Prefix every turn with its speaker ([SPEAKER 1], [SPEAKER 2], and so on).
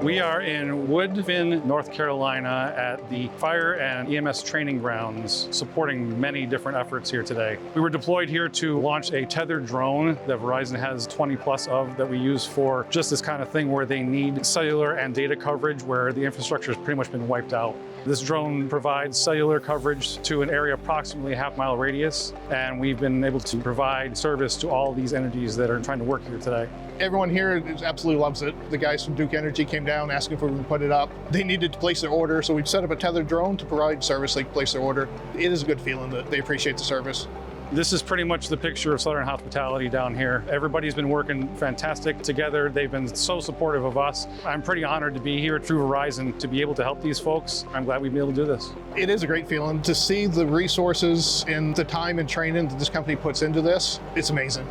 [SPEAKER 1] We are in Woodfin, North Carolina at the Fire and EMS training grounds, supporting many different efforts here today. We were deployed here to launch a tethered drone that Verizon has 20 plus of that we use for just this kind of thing where they need cellular and data coverage where the infrastructure has pretty much been wiped out. This drone provides cellular coverage to an area approximately a half-mile radius, and we've been able to provide service to all these entities that are trying to work here today.
[SPEAKER 2] Everyone here absolutely loves it. The guys from Duke Energy came down asking if we would put it up. They needed to place their order, so we set up a tethered drone to provide service. They place their order. It is a good feeling that they appreciate the service.
[SPEAKER 1] This is pretty much the picture of Southern hospitality down here. Everybody's been working fantastic together. They've been so supportive of us. I'm pretty honored to be here at Verizon to be able to help these folks. I'm glad we've been able to do this.
[SPEAKER 2] It is a great feeling to see the resources and the time and training that this company puts into this. It's amazing.